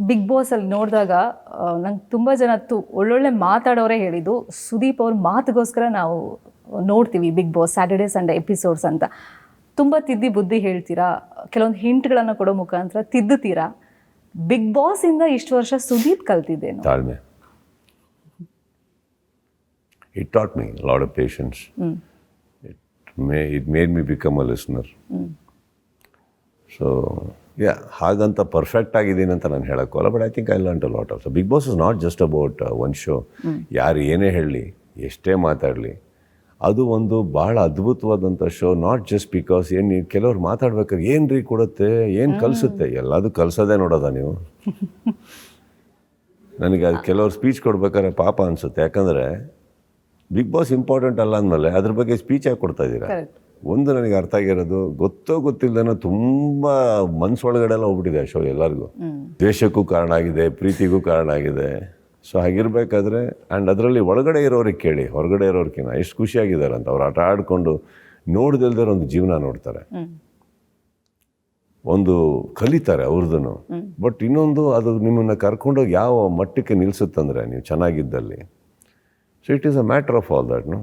Big ಬಾಸಲ್ಲಿ ನೋಡಿದಾಗ ನಂಗೆ ತುಂಬ ಜನ ಒಳ್ಳೊಳ್ಳೆ ಮಾತಾಡೋರೇ ಹೇಳಿದ್ದು, ಸುದೀಪ್ ಅವ್ರ ಮಾತಿಗೋಸ್ಕರ ನಾವು ನೋಡ್ತೀವಿ Bigg Boss Saturday Sunday episodes ಅಂತ. ತುಂಬ ತಿದ್ದಿ ಬುದ್ಧಿ ಹೇಳ್ತೀರಾ, ಕೆಲವೊಂದು ಹಿಂಟ್ಗಳನ್ನು ಕೊಡೋ ಮುಖಾಂತರ ತಿದ್ದುತ್ತೀರಾ. ಬಿಗ್ ಬಾಸಿಂದ ಇಷ್ಟು ವರ್ಷ ಸುದೀಪ್ ಕಲ್ತಿದ್ದೇನು? ತಾಳ್ಮೆ. It taught me a lot of patience. It made me become a listener. So, yeah, ಹಾಗಂತ ಪರ್ಫೆಕ್ಟ್ ಆಗಿದ್ದೀನಿ ಅಂತ ನಾನು ಹೇಳೋಕ್ಕಲ್ಲ, but I think I learn a lot of. So Bigg Boss is not just about one show. ಯಾರು ಏನೇ ಹೇಳಲಿ, ಎಷ್ಟೇ ಮಾತಾಡಲಿ, ಅದು ಒಂದು ಭಾಳ ಅದ್ಭುತವಾದಂಥ ಶೋ. ನಾಟ್ ಜಸ್ಟ್ ಬಿಕಾಸ್ ಏನು ಕೆಲವ್ರು ಮಾತಾಡ್ಬೇಕಾದ್ರೆ ಏನು ರೀ ಕೊಡುತ್ತೆ, ಏನು ಕಲಿಸುತ್ತೆ, ಎಲ್ಲದೂ ಕಲಿಸೋದೇ ನೋಡೋದ ನೀವು. ನನಗೆ ಅದು ಕೆಲವ್ರು ಸ್ಪೀಚ್ ಕೊಡ್ಬೇಕಾದ್ರೆ ಪಾಪ ಅನಿಸುತ್ತೆ, ಯಾಕಂದರೆ ಬಿಗ್ ಬಾಸ್ ಇಂಪಾರ್ಟೆಂಟ್ ಅಲ್ಲ ಅಂದಮೇಲೆ ಅದ್ರ ಬಗ್ಗೆ ಸ್ಪೀಚ್ ಯಾಕೆ ಕೊಡ್ತಾ ಇದ್ದೀರಾ? ಒಂದು ನನಗೆ ಅರ್ಥ ಆಗಿರೋದು, ಗೊತ್ತಿಲ್ಲದೇನೋ ತುಂಬ ಮನಸ್ಸೊಳಗಡೆ ಎಲ್ಲ ಹೋಗ್ಬಿಟ್ಟಿದೆ ಆ ಶೋ. ಎಲ್ಲರಿಗೂ ದ್ವೇಷಕ್ಕೂ ಕಾರಣ ಆಗಿದೆ, ಪ್ರೀತಿಗೂ ಕಾರಣ ಆಗಿದೆ. ಸೊ ಹಾಗಿರ್ಬೇಕಾದ್ರೆ ಆ್ಯಂಡ್ ಅದರಲ್ಲಿ ಒಳಗಡೆ ಇರೋರಿಗೆ ಕೇಳಿ, ಹೊರಗಡೆ ಇರೋರ್ಕಿನ್ನ ಎಷ್ಟು ಖುಷಿಯಾಗಿದ್ದಾರೆ ಅಂತ. ಅವ್ರು ಆಟ ಆಡಿಕೊಂಡು ನೋಡ್ದಿಲ್ದೇ ಒಂದು ಜೀವನ ನೋಡ್ತಾರೆ, ಒಂದು ಕಲಿತಾರೆ ಅವ್ರದ್ದು. ಬಟ್ ಇನ್ನೊಂದು, ಅದು ನಿಮ್ಮನ್ನು ಕರ್ಕೊಂಡೋಗಿ ಯಾವ ಮಟ್ಟಕ್ಕೆ ನಿಲ್ಲಿಸುತ್ತಂದರೆ ನೀವು ಚೆನ್ನಾಗಿದ್ದಲ್ಲಿ. So it is a matter of all that, no?